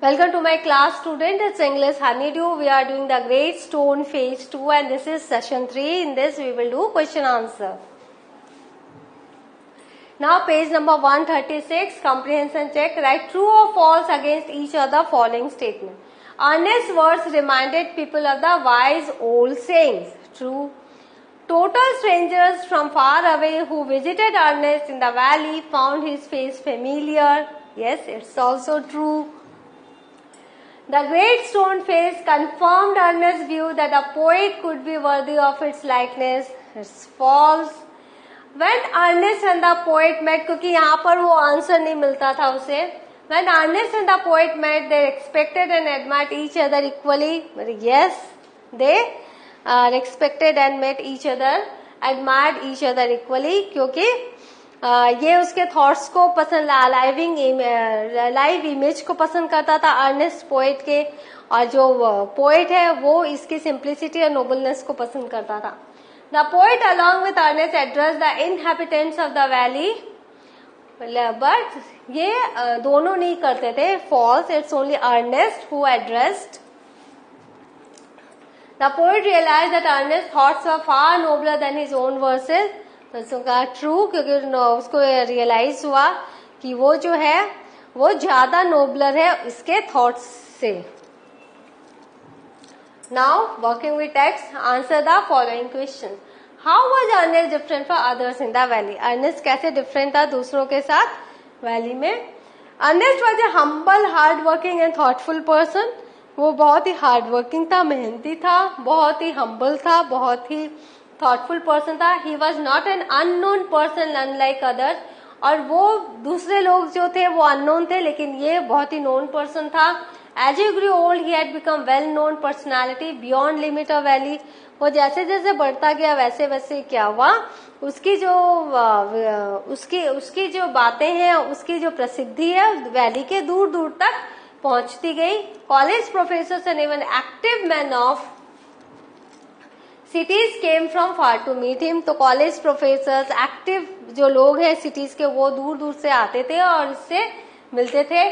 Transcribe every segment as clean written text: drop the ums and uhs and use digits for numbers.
Welcome to my class, student. It's English Honeydew. We are doing the Great Stone Phase 2 and this is session 3. In this we will do question answer. Now page number 136, comprehension check. Write true or false against each other following statement. Ernest's words reminded people of the wise old sayings. True. Total strangers from far away who visited Ernest in the valley found his face familiar. Yes, it's also true. The great stone face confirmed Ernest's view that a poet could be worthy of its likeness. It's false. When Ernest and the poet met, क्योंकि यहाँ पर वो answer नहीं मिलता था उसे. When Ernest and the poet met, they respected and admired each other equally. Yes, they respected and met each other, admired each other equally. क्योंकि ये उसके थॉट्स को पसंद, लाइव इमेज को पसंद करता था अर्नेस्ट पोएट के, और जो पोएट है वो इसकी सिंप्लिसिटी और नोबलनेस को पसंद करता था. The poet along with Ernest address the inhabitants of the valley, but ये दोनों नहीं करते थे. False. It's only Ernest who addressed. The poet realise that Ernest thoughts were far nobler than his own verses. तो उसका true, क्योंकि उसको realise हुआ कि वो जो है वो ज्यादा नोबलर है इसके थॉट्स से. Now working with text, answer the following question. How was Ernest different from others in the valley? Ernest कैसे डिफरेंट था दूसरों के साथ वैली में? Ernest was a humble, hard working and thoughtful person. वो बहुत ही हार्ड वर्किंग था, मेहनती था, बहुत ही हम्बल था, बहुत ही थॉटफुल पर्सन था. He was not an unknown person unlike others. और वो दूसरे लोग जो थे वो अननोन थे, लेकिन ये बहुत ही नोन पर्सन था. As you grew old he had become well known personality beyond limit of valley. वो जैसे जैसे बढ़ता गया वैसे वैसे क्या हुआ, उसकी जो बातें हैं, उसकी जो प्रसिद्धि है वैली के दूर दूर तक पहुंचती गई. College professors and even active man of cities came from far to meet him. तो कॉलेज प्रोफेसर्स, एक्टिव जो लोग हैं सिटीज के, वो दूर दूर से आते थे और इससे मिलते थे.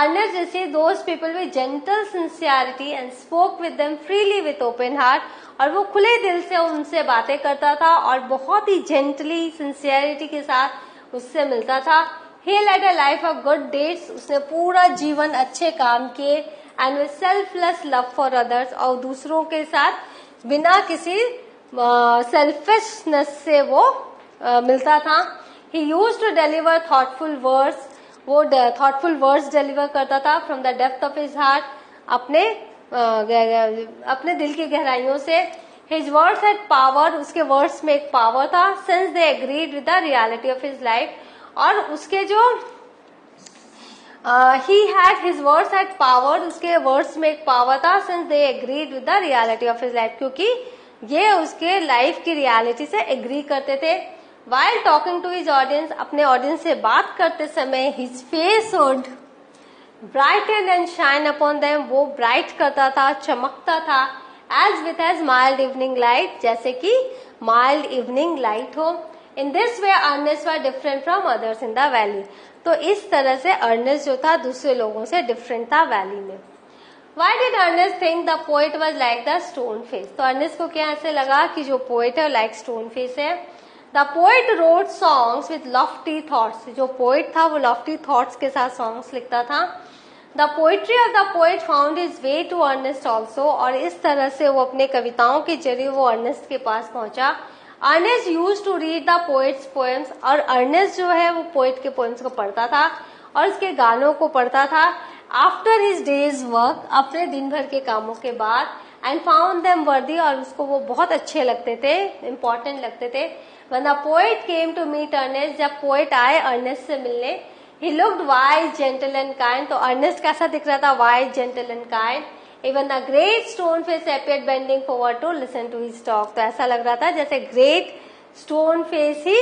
Ernest received those people with gentle sincerity and spoke with them freely with open heart. और वो खुले दिल से उनसे बातें करता था और बहुत ही जेंटली, सिंसियरिटी के साथ उससे मिलता था. He led a life of good deeds. उसने पूरा जीवन अच्छे काम किए. And with selfless love for others. और दूसरों के साथ बिना किसी सेल्फिशनेस से वो मिलता था. He used to deliver thoughtful words. वो थॉटफुल वर्ड्स डिलीवर करता था from the depth of his heart, अपने दिल की गहराइयों से. His words had power. उसके वर्ड्स में एक पावर था. Since they agreed with the reality of his life. और उसके जो he had his words had power. उसके वर्ड्स में एक पावर था. since they agreed with the reality of his life, क्योंकि ये उसके लाइफ की रियलिटी से एग्री करते थे. while talking to his audience, अपने ऑडियंस से बात करते समय his face would brighten and shine upon them. वो ब्राइट करता था, चमकता था. as with as mild evening light, जैसे कि mild evening light हो. in this way Ernest was different from others in the valley. तो इस तरह से अर्नेस्ट जो था दूसरे लोगों से डिफरेंट था वैली में. Why did Ernest think the poet was like the stone face? तो अर्नेस्ट को क्या ऐसे लगा कि जो पोएट है लाइक स्टोन फेस है. The poet wrote songs with lofty thoughts. जो पोएट था वो लॉफ्टी थॉट्स के साथ सॉन्ग्स लिखता था. The poetry of the poet found its way to Ernest also. और इस तरह से वो अपने कविताओं के जरिए वो अर्नेस्ट के पास पहुंचा. Ernest used to read the poet's poems. और अर्नेस्ट जो है वो पोएट के पोएम्स को पढ़ता था और उसके गानों को पढ़ता था. आफ्टर हिज डेज वर्क, अपने दिन भर के कामों के बाद. एंड फाउंड देम वर्दी. और उसको वो बहुत अच्छे लगते थे, इम्पोर्टेंट लगते थे. When the poet came to meet Ernest, जब पोएट आए अर्नेस्ट से मिलने, he looked wise, gentle and kind. तो अर्नेस्ट कैसा दिख रहा था? Wise, gentle and kind. Even the great stone face appeared bending forward to listen to his talk. तो ऐसा लग रहा था जैसे ग्रेट स्टोन फेस ही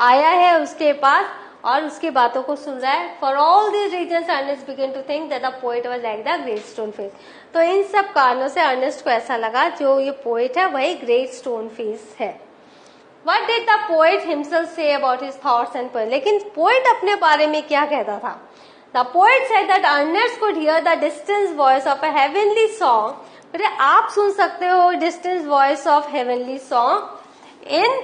आया है उसके पास और उसकी बातों को सुन रहा है. For all these reasons, Ernest began to think that the poet was like the great stone face. तो इन सब कारणों से अर्नेस्ट को ऐसा लगा जो ये पोएट है वही ग्रेट स्टोन फेस है. What did the poet himself say about his thoughts and poems? लेकिन पोएट अपने बारे में क्या कहता था? The poet said that Ernest could hear the distance voice of a heavenly song, फिर आप सुन सकते हो distance voice of heavenly song in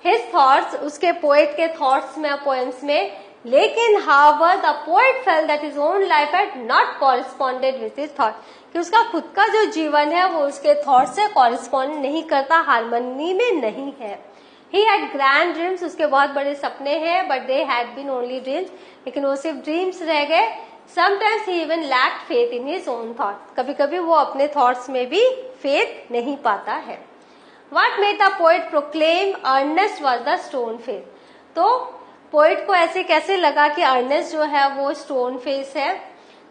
his thoughts, उसके पोएट के थॉट्स में, पोएम्स में, लेकिन however the poet felt that his own life had not corresponded with his thought, कि उसका खुद का जो जीवन है वो उसके थॉट से कॉरेस्पॉन्ड नहीं करता, हार्मनी में नहीं है। ही हैड ग्रैंड ड्रीम्स, उसके बहुत बड़े सपने हैं, but they had been only dreams, लेकिन वो सिर्फ ड्रीम्स रह गए। Sometimes he even lacked faith in his own thought, कभी कभी वो अपने थॉट्स में भी फेथ नहीं पाता है। What made the poet proclaim Ernest was the stone face, तो पोएट को ऐसे कैसे लगा कि अर्नेस्ट जो है वो स्टोन फेस है।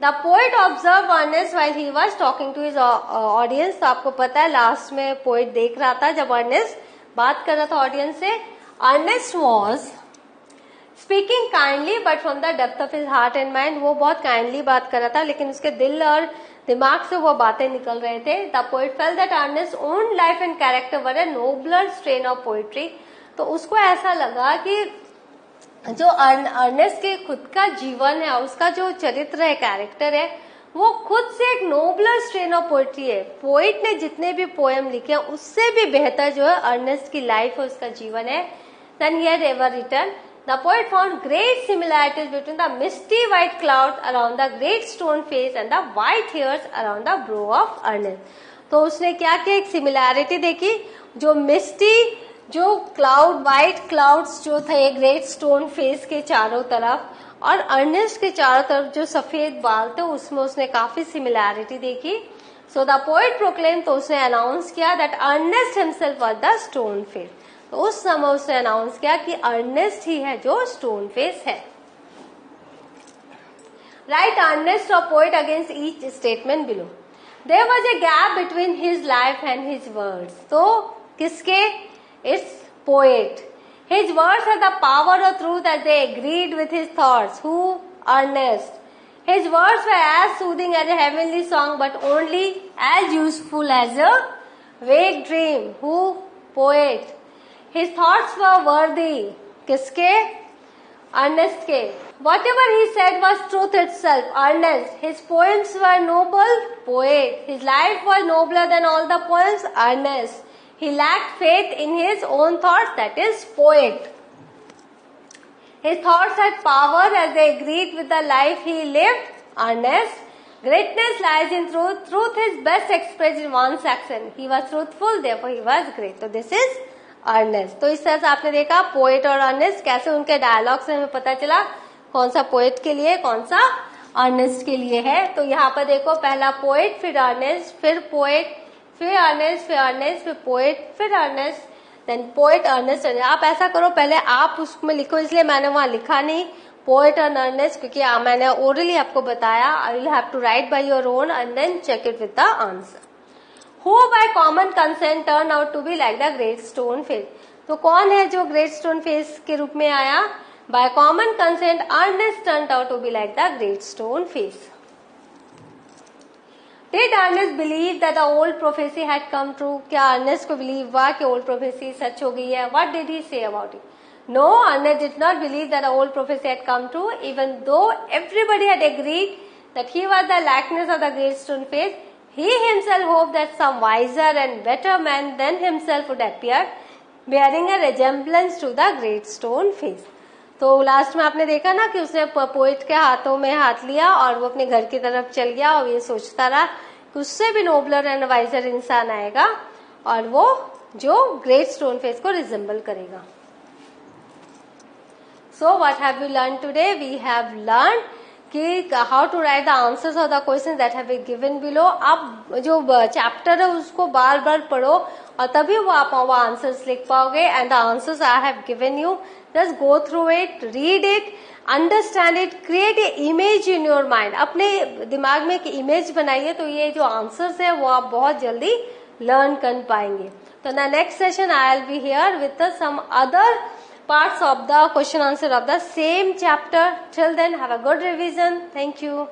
The poet observe Ernest while he was talking to his audience, तो आपको पता है लास्ट में पोएट देख रहा था जब अर्नेस्ट बात कर रहा था ऑडियंस से। Ernest was speaking kindly but from the depth of his heart and mind, वो बहुत काइंडली बात कर रहा था, लेकिन उसके दिल और दिमाग से वो बातें निकल रहे थे। The poet felt that Ernest own life and character were a nobler strain of poetry, तो उसको ऐसा लगा कि जो अर्नेस्ट के खुद का जीवन है, उसका जो चरित्र है, कैरेक्टर है, वो खुद से एक नोबलर स्ट्रेन ऑफ पोएट्री है। पोएट ने जितने भी पोएम लिखे हैं उससे भी बेहतर जो है अर्नेस्ट की लाइफ है, उसका जीवन है, than he had ever written. The poet found great similarities between the misty white cloud around the great stone face and the white hairs around the brow of Ernest. तो उसने क्या किया, एक सिमिलैरिटी देखी, जो मिस्टी जो क्लाउड, व्हाइट क्लाउड्स जो थे ग्रेट स्टोन फेस के चारों तरफ, और अर्नेस्ट के चारों तरफ जो सफेद बाल थे, उसमें उसने काफी सिमिलैरिटी देखी। सो द पोएट प्रोक्लेम, तो उसने अनाउंस किया that Ernest himself was the stone face, तो उस समय उसने अनाउंस किया कि अर्नेस्ट ही है जो स्टोन फेस है। राइट अर्नेस्ट और poet against each statement below. There was a gap between his life and his words, तो किसके, it's poet. His words had the power of truth as they agreed with his thoughts. Who? Ernest. His words were as soothing as a heavenly song, but only as useful as a vague dream. Who? Poet. His thoughts were worthy. किसके? Ernest के. Whatever he said was truth itself. Ernest. His poems were noble. Poet. His life was nobler than all the poems. Ernest. He lacked faith in his own thoughts, that is poet. His thoughts had power as they agreed with the life he lived. Ernest. Greatness lies in truth. Truth is best expressed in one's action. He was truthful, therefore he was great. So this is Ernest. तो इस तरह से आपने देखा poet और Ernest कैसे उनके dialogue से हमें पता चला कौन सा पोएट के लिए, कौन सा अर्नेस्ट के लिए है। तो यहाँ पर देखो पहला पोएट, फिर अर्नेस्ट, फिर पोएट, फिर अर्नेस्ट, फिर अर्नेस्ट, फिर पोएट, फिर अर्नेस्ट, देन पोएट, अर्नेस्ट। आप ऐसा करो, पहले आप उसमें लिखो, इसलिए मैंने वहां लिखा नहीं पोएट और अर्नेस्ट, क्योंकि मैंने ओरली आपको बताया। I will have to write by your own and then check it with the answer. Who by common consent turn out to be like the great stone face, तो कौन है जो great stone face के रूप में आया? By common consent Ernest turn out to be like the great stone face. Did Ernest believe that the old prophecy had come true? क्या Ernest को बिलीव हुआ कि ओल्ड प्रोफेसी सच हो गई है? What did he say about it? No, Ernest did not believe that the old prophecy had come true, even though everybody had agreed that he was the likeness of the great stone face. He himself hoped that some wiser and better man than himself would appear, bearing a resemblance to the great stone face. तो last में आपने देखा ना कि उसने poet के हाथों में हाथ लिया और वो अपने घर की तरफ चल गया और ये सोचता रहा कि उससे भी नोबलर एंड वाइजर इंसान आएगा और वो जो ग्रेट स्टोन फेस को रिजेंबल करेगा। So what have we learn today? We have learn कि how to write the answers of the question that have been given below. आप जो चैप्टर है उसको बार बार पढ़ो और तभी वो आप आंसर्स लिख पाओगे। And the answers I have given you, just go through it, read it, understand it, create a image in your mind. अपने दिमाग में एक इमेज बनाइए तो ये जो आंसर्स है वो आप बहुत जल्दी लर्न कर पाएंगे। तो the next session I will be here with some other parts of the question answer of the same chapter. Till then, have a good revision. Thank you.